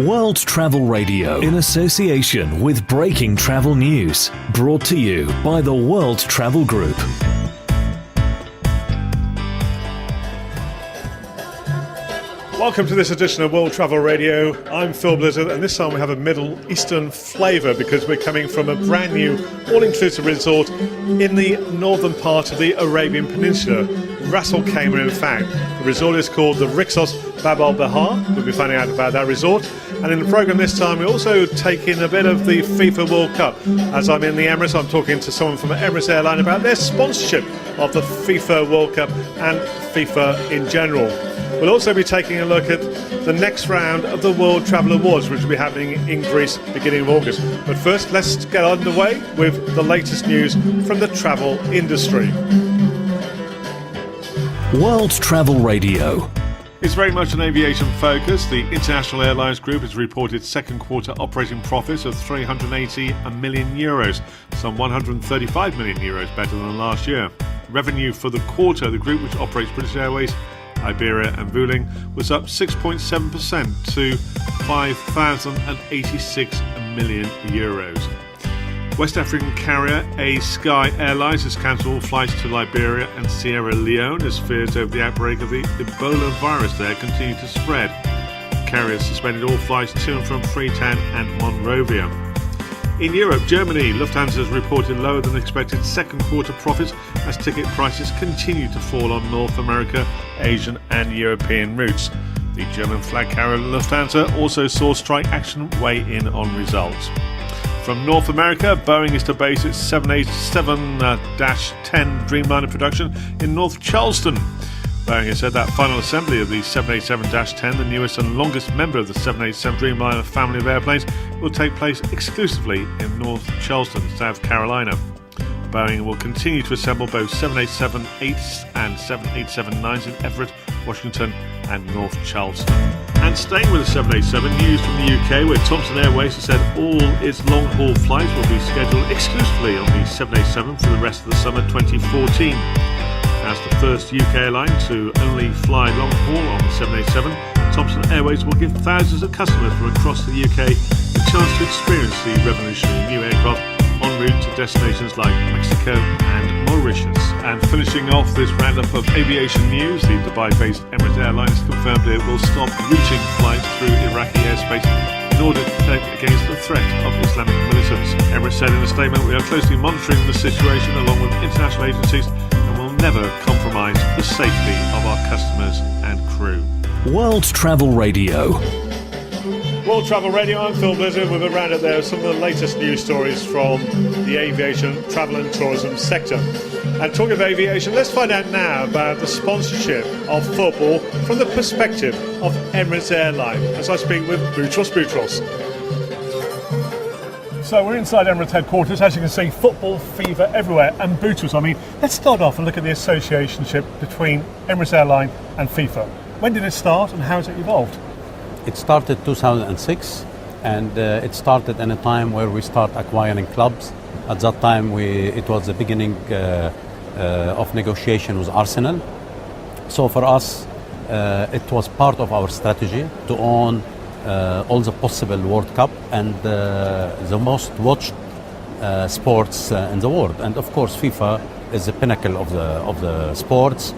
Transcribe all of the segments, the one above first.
World Travel Radio, in association with Breaking Travel News, brought to you by the World Travel Group. Welcome to this edition of World Travel Radio. I'm Phil Blizzard, and this time we have a Middle Eastern flavour because we're coming from a brand new all-inclusive resort in the northern part of the Arabian Peninsula, Ras Al Khaimah in fact. The resort is called the Rixos Bahar. We'll be finding out about that resort. And in the programme this time we're also taking a bit of the FIFA World Cup. As I'm in the Emirates, I'm talking to someone from Emirates Airline about their sponsorship of the FIFA World Cup and FIFA in general. We'll also be taking a look at the next round of the World Travel Awards, which will be happening in Greece beginning of August. But first, let's get underway with the latest news from the travel industry. World Travel Radio. It's very much an aviation focus. The International Airlines Group has reported second quarter operating profits of €380 million, some €135 million better than last year. Revenue for the quarter, the group which operates British Airways, Iberia and Vueling, was up 6.7% to €5,086 million. West African carrier Sky Airlines has cancelled all flights to Liberia and Sierra Leone as fears over the outbreak of the Ebola virus there continue to spread. The carrier suspended all flights to and from Freetown and Monrovia. In Europe, Germany, Lufthansa has reported lower than expected second quarter profits as ticket prices continue to fall on North America, Asian and European routes. The German flag carrier Lufthansa also saw strike action weigh in on results. From North America, Boeing is to base its 787-10 Dreamliner production in North Charleston. Boeing has said that final assembly of the 787-10, the newest and longest member of the 787 Dreamliner family of airplanes, will take place exclusively in North Charleston, South Carolina. Boeing will continue to assemble both 787-8s and 787-9s in Everett, Washington and North Charleston. And staying with the 787, news from the UK where Thomson Airways has said all its long-haul flights will be scheduled exclusively on the 787 for the rest of the summer 2014. As the first UK airline to only fly long-haul on the 787, Thomson Airways will give thousands of customers from across the UK the chance to experience the revolutionary new aircraft en route to destinations like Mexico and Mauritius. And finishing off this roundup of aviation news, the Dubai-based Emirates Airlines confirmed it will stop routing flights through Iraqi airspace in order to protect against the threat of Islamic militants. Emirates said in a statement, "We are closely monitoring the situation along with international agencies and will never compromise the safety of our customers and crew." World Travel Radio. World Travel Radio, I'm Phil Blizzard with a roundup there of some of the latest news stories from the aviation, travel and tourism sector. And talking of aviation, let's find out now about the sponsorship of football from the perspective of Emirates Airline, as I speak with Boutros. So we're inside Emirates headquarters. As you can see, football fever everywhere. And Boutros, let's start off and look at the associationship between Emirates Airline and FIFA. When did it start and how has it evolved? It started 2006, and it started in a time where we start acquiring clubs. At that time, it was the beginning of negotiation with Arsenal. So for us, it was part of our strategy to own all the possible World Cup and the most watched sports in the world. And of course, FIFA is the pinnacle of the sports.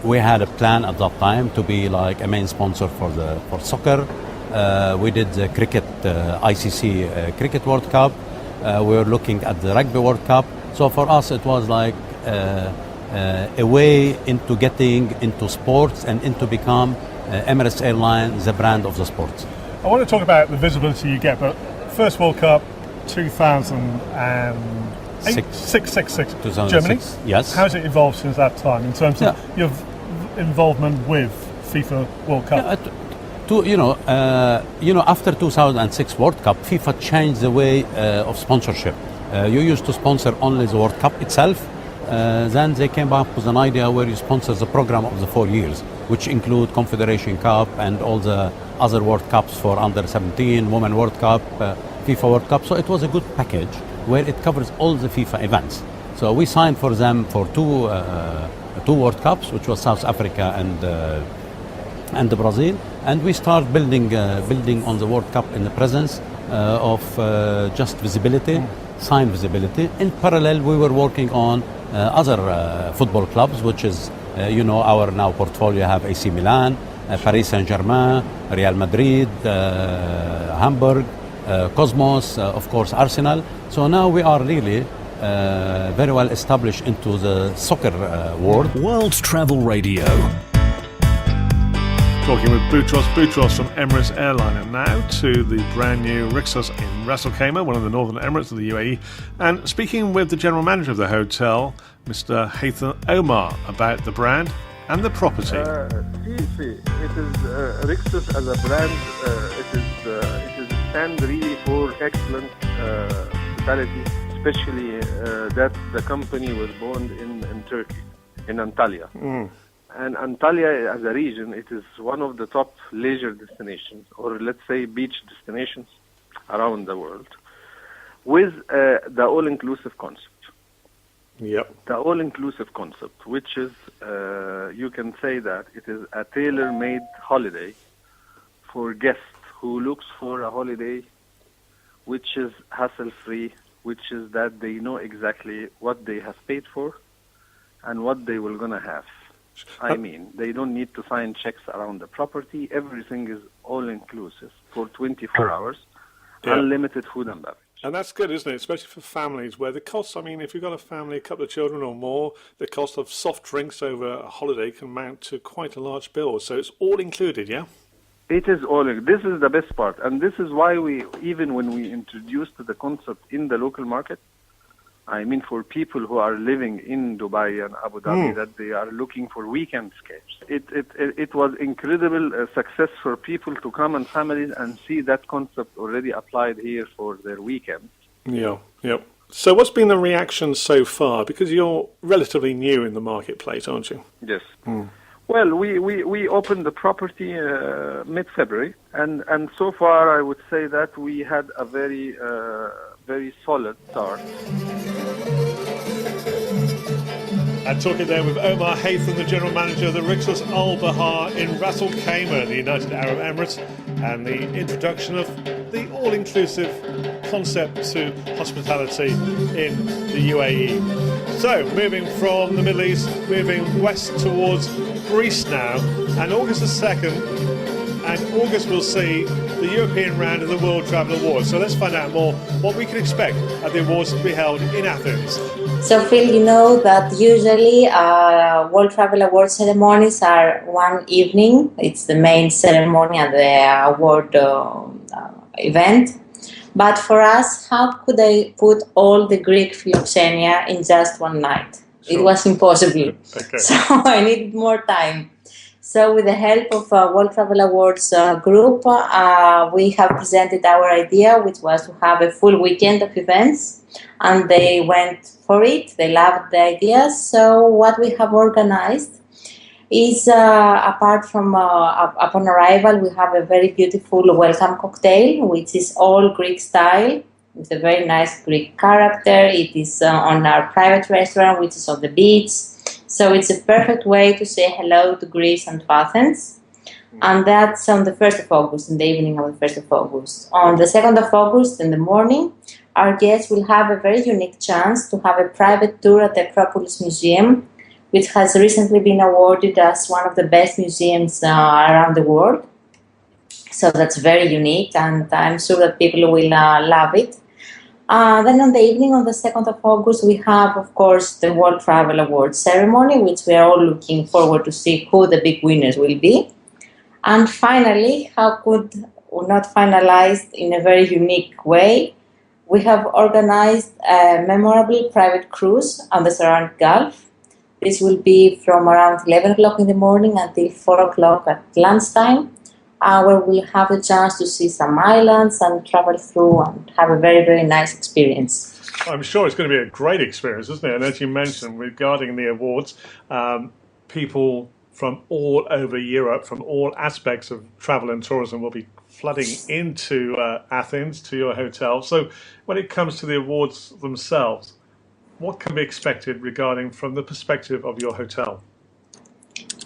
We had a plan at that time to be like a main sponsor for soccer. We did the cricket, ICC Cricket World Cup. We were looking at the Rugby World Cup. So for us, it was like a way into getting into sports and into become Emirates Airline, the brand of the sports. I want to talk about the visibility you get, but first World Cup, 2006, Germany. Yes. How has it evolved since that time in terms of your involvement with FIFA World Cup? After 2006 World Cup, FIFA changed the way of sponsorship. You used to sponsor only the World Cup itself. Then they came up with an idea where you sponsor the program of the 4 years, which include Confederation Cup and all the other World Cups for under 17, Women World Cup, FIFA World Cup. So it was a good package where it covers all the FIFA events. So we signed for them for two World Cups, which was South Africa and Brazil. and we start building on the World Cup in the presence of just visibility, sign visibility. In parallel, we were working on other football clubs, which is, our now portfolio have AC Milan, Paris Saint-Germain, Real Madrid, Hamburg, Cosmos, of course, Arsenal. So now we are really very well established into the soccer world. World Travel Radio. Talking with Boutros from Emirates Airliner now to the brand new Rixos in Ras Al Khaimah, one of the northern Emirates of the UAE, and speaking with the general manager of the hotel, Mr. Haytham Omar, about the brand and the property. It is Rixos as a brand. It is stand really for excellent hospitality, especially that the company was born in Turkey, in Antalya. And Antalya as a region, it is one of the top leisure destinations, or let's say beach destinations around the world, with the all-inclusive concept. Yep. The all-inclusive concept, which is, you can say that it is a tailor-made holiday for guests who looks for a holiday which is hassle-free, which is that they know exactly what they have paid for and what they will gonna have. I mean, they don't need to sign checks around the property. Everything is all-inclusive for 24 hours, unlimited food and beverage. And that's good, isn't it? Especially for families where the costs, I mean, if you've got a family, a couple of children or more, the cost of soft drinks over a holiday can mount to quite a large bill. So it's all included, yeah? It is all. This is the best part. And this is why even when we introduced the concept in the local market, I mean, for people who are living in Dubai and Abu Dhabi, that they are looking for weekend escapes. It was incredible success for people to come and families and see that concept already applied here for their weekend. Yeah. So what's been the reaction so far? Because you're relatively new in the marketplace, aren't you? Yes. Well, we opened the property mid-February, and so far I would say that we had a very solid start. And talking there with Omar Haytham, the General Manager of the Rixos Al Bahar in Ras Al Khaimah, the United Arab Emirates, and the introduction of the all-inclusive concept to hospitality in the UAE. So, moving from the Middle East, moving west towards Greece now, and August the 2nd, and August will see the European round of the World Travel Awards. So let's find out more what we can expect at the awards to be held in Athens. So Phil, you know that usually World Travel Awards ceremonies are one evening. It's the main ceremony and the award event. But for us, how could I put all the Greek philoxenia in just one night? Sure. It was impossible. Okay. So I needed more time. So with the help of World Travel Awards group, we have presented our idea, which was to have a full weekend of events, and they went for it. They loved the idea. So what we have organized is, apart from upon arrival, we have a very beautiful welcome cocktail, which is all Greek style, with a very nice Greek character. It is on our private restaurant, which is on the beach. So it's a perfect way to say hello to Greece and to Athens. And that's on the 1st of August, in the evening of the 1st of August. On the 2nd of August, in the morning, our guests will have a very unique chance to have a private tour at the Acropolis Museum, which has recently been awarded as one of the best museums around the world. So that's very unique, and I'm sure that people will love it. Then on the evening of the 2nd of August, we have, of course, the World Travel Awards ceremony, which we are all looking forward to see who the big winners will be. And finally, how could we not finalize in a very unique way? We have organized a memorable private cruise on the Saronic Gulf. This will be from around 11 o'clock in the morning until 4 o'clock at lunchtime, where we'll have a chance to see some islands and travel through and have a very, very nice experience. I'm sure it's going to be a great experience, isn't it? And as you mentioned, regarding the awards, people from all over Europe, from all aspects of travel and tourism, will be flooding into Athens, to your hotel. So when it comes to the awards themselves, what can be expected regarding from the perspective of your hotel?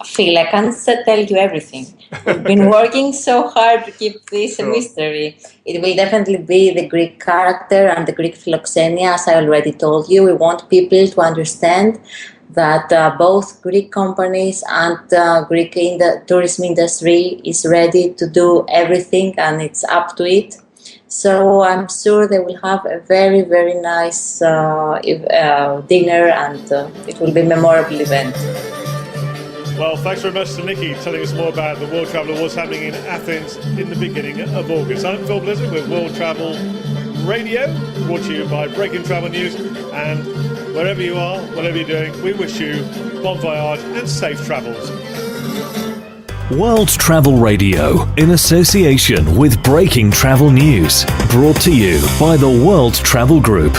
Phil, I can't tell you everything. We've been working so hard to keep this a mystery. It will definitely be the Greek character and the Greek philoxenia, as I already told you. We want people to understand that both Greek companies and Greek in the tourism industry is ready to do everything, and it's up to it. So I'm sure they will have a very, very nice dinner, and it will be a memorable event. Well, thanks very much to Nikki telling us more about the World Travel Awards happening in Athens in the beginning of August. I'm Phil Blizzard with World Travel Radio, brought to you by Breaking Travel News. And wherever you are, whatever you're doing, we wish you bon voyage and safe travels. World Travel Radio, in association with Breaking Travel News, brought to you by the World Travel Group.